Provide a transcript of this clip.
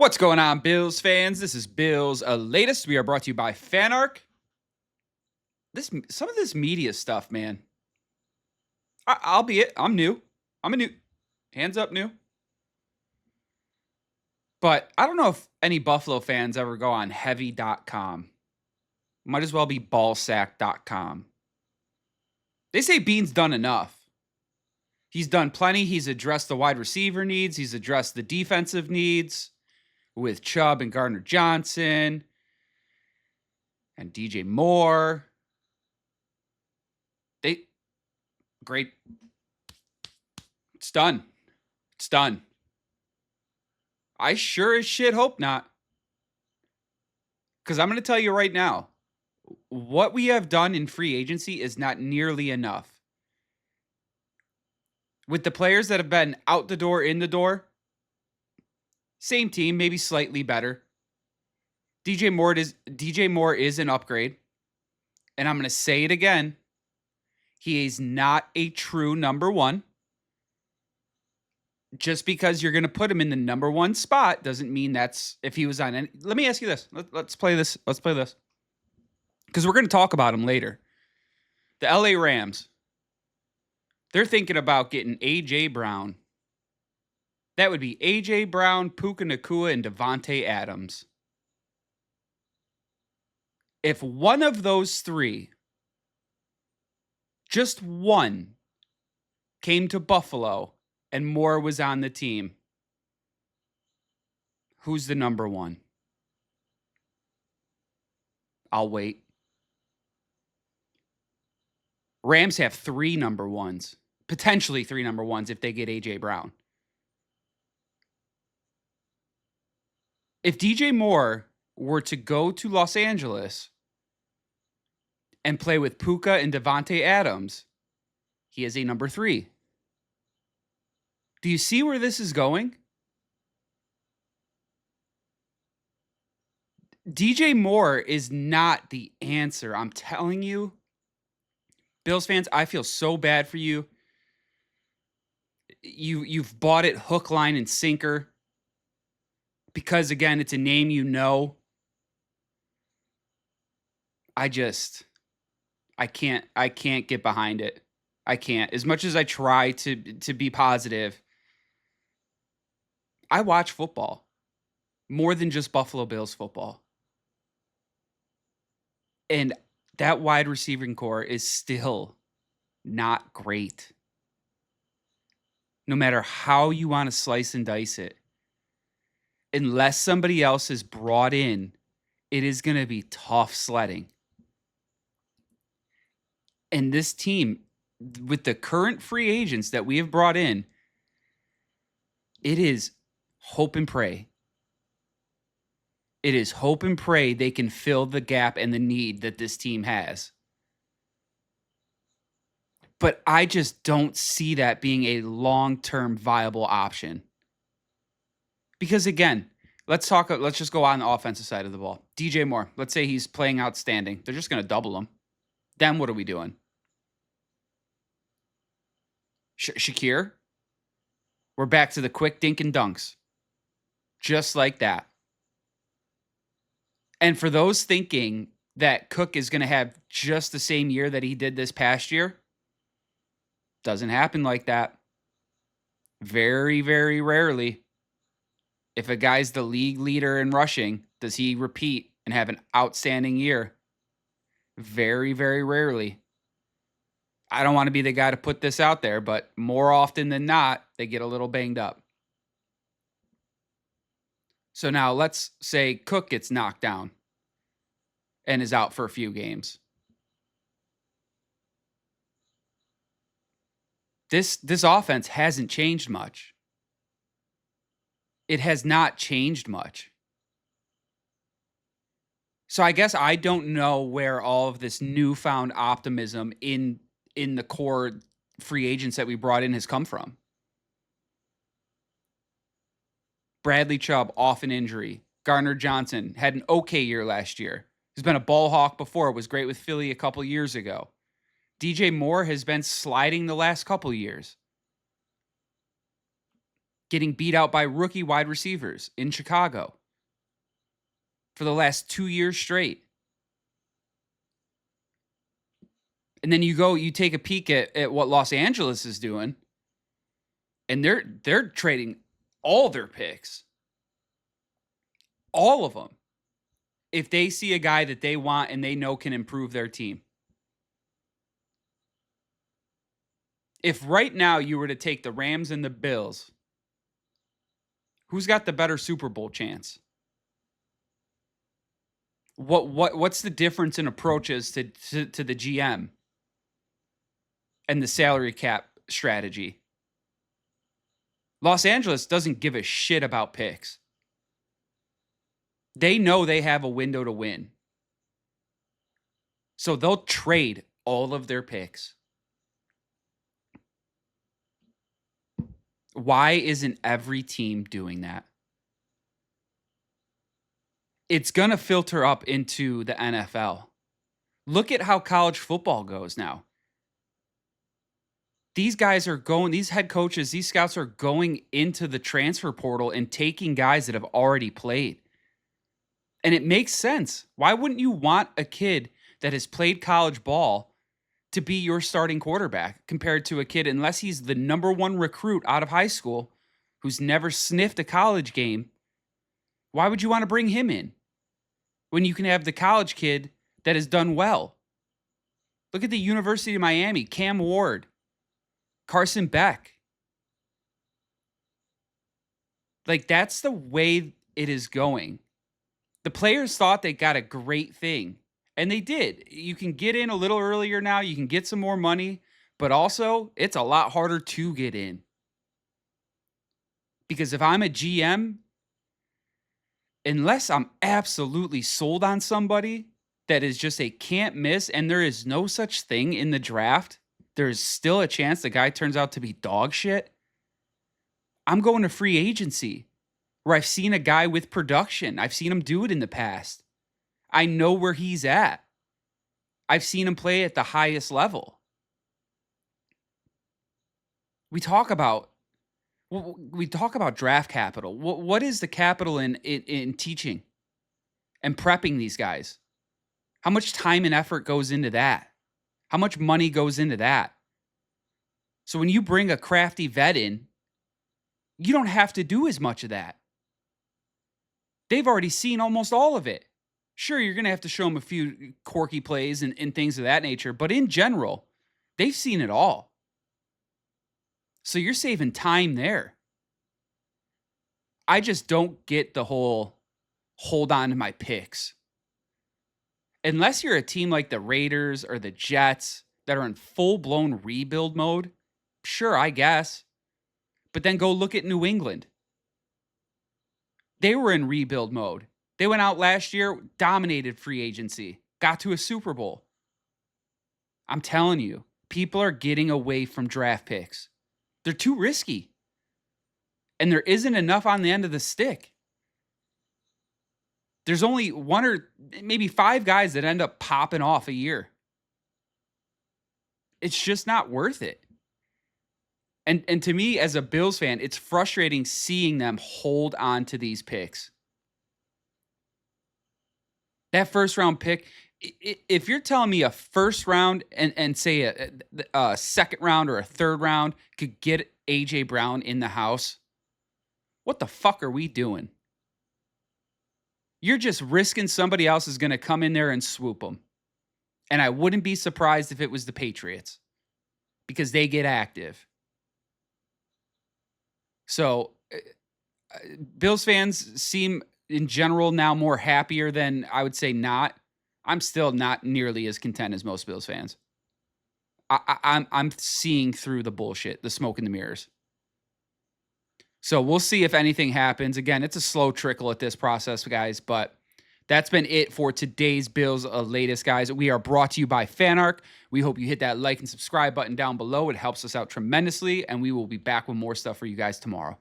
What's going on, Bills fans? This is Bills latest. We are brought to you by FanArc. Some of this media stuff, man. I'm new. I'm a new, hands up, new. But I don't know if any Buffalo fans ever go on heavy.com. Might as well be ballsack.com. They say Bean's done enough. He's done plenty. He's addressed the wide receiver needs. He's addressed the defensive needs with Chubb and Gardner Johnson and DJ Moore. Great. It's done. It's done. I sure as shit hope not. Because I'm going to tell you right now, what we have done in free agency is not nearly enough. With the players that have been out the door, in the door, same team, maybe slightly better. DJ Moore is an upgrade. And I'm going to say it again. He is not a true number one. Just because you're going to put him in the number one spot doesn't mean that's if he was on any. Let me ask you this. Let's play this. Let's play this. Because we're going to talk about him later. The LA Rams. They're thinking about getting A.J. Brown. That would be A.J. Brown, Puka Nacua, and Devontae Adams. If one of those three, just one, came to Buffalo and Moore was on the team, who's the number one? I'll wait. Rams have three number ones, potentially three number ones if they get A.J. Brown. If DJ Moore were to go to Los Angeles and play with Puka and Devontae Adams, he is a number three. Do you see where this is going? DJ Moore is not the answer. I'm telling you. Bills fans, I feel so bad for you. You've bought it hook, line, and sinker. Because, again, it's a name you know. I can't get behind it. I can't. As much as I try to be positive, I watch football more than just Buffalo Bills football. And that wide receiving core is still not great. No matter how you want to slice and dice it. Unless somebody else is brought in, it is going to be tough sledding. And this team, with the current free agents that we have brought in, it is hope and pray. It is hope and pray they can fill the gap and the need that this team has. But I just don't see that being a long-term viable option. Because again, let's just go on the offensive side of the ball. DJ Moore, let's say he's playing outstanding. They're just going to double him. Then what are we doing? Shakir? We're back to the quick dink and dunks. Just like that. And for those thinking that Cook is going to have just the same year that he did this past year, doesn't happen like that. Very, very rarely. If a guy's the league leader in rushing, does he repeat and have an outstanding year? Very, very rarely. I don't want to be the guy to put this out there, but more often than not, they get a little banged up. So now let's say Cook gets knocked down and is out for a few games. This offense hasn't changed much. It has not changed much. So I guess I don't know where all of this newfound optimism in the core free agents that we brought in has come from. Bradley Chubb off an injury. Gardner Johnson had an okay year last year. He's been a ball hawk before. Was great with Philly a couple years ago. DJ Moore has been sliding the last couple years. getting beat out by rookie wide receivers in Chicago for the last 2 years straight. And then you take a peek at what Los Angeles is doing, and they're trading all their picks. All of them. If they see a guy that they want and they know can improve their team. If right now you were to take the Rams and the Bills, who's got the better Super Bowl chance? What's the difference in approaches to the GM and the salary cap strategy? Los Angeles doesn't give a shit about picks. They know they have a window to win. So they'll trade all of their picks. Why isn't every team doing that? It's going to filter up into the NFL. Look at how college football goes now. These guys are going, these head coaches, these scouts are going into the transfer portal and taking guys that have already played. And it makes sense. Why wouldn't you want a kid that has played college ball to be your starting quarterback compared to a kid, unless he's the number one recruit out of high school who's never sniffed a college game? Why would you want to bring him in when you can have the college kid that has done well? Look at the University of Miami, Cam Ward, Carson Beck. Like, that's the way it is going. The players thought they got a great thing, and they did. You can get in a little earlier now. You can get some more money, but also it's a lot harder to get in. Because if I'm a GM, unless I'm absolutely sold on somebody that is just a can't miss, and there is no such thing in the draft, there's still a chance the guy turns out to be dog shit, I'm going to free agency, where I've seen a guy with production. I've seen him do it in the past. I know where he's at. I've seen him play at the highest level. We talk about draft capital. What is the capital in teaching and prepping these guys? How much time and effort goes into that? How much money goes into that? So when you bring a crafty vet in, you don't have to do as much of that. They've already seen almost all of it. Sure, you're going to have to show them a few quirky plays and things of that nature, but in general, they've seen it all. So you're saving time there. I just don't get the whole hold on to my picks. Unless you're a team like the Raiders or the Jets that are in full-blown rebuild mode, sure, I guess. But then go look at New England. They were in rebuild mode. They went out last year, dominated free agency, got to a Super Bowl. I'm telling you, people are getting away from draft picks. They're too risky. And there isn't enough on the end of the stick. There's only one or maybe 5 guys that end up popping off a year. It's just not worth it. And to me, as a Bills fan, it's frustrating seeing them hold on to these picks. That first round pick, if you're telling me a first round and say a second round or a third round could get A.J. Brown in the house, what the fuck are we doing? You're just risking somebody else is going to come in there and swoop them. And I wouldn't be surprised if it was the Patriots because they get active. So Bills fans seem in general now more happier than I would say not. I'm still not nearly as content as most Bills fans. I'm seeing through the bullshit, the smoke and the mirrors. So we'll see if anything happens. Again, it's a slow trickle at this process, guys, but that's been it for today's Bills latest, guys. We are brought to you by FanArc. We hope you hit that like and subscribe button down below. It helps us out tremendously, and we will be back with more stuff for you guys tomorrow.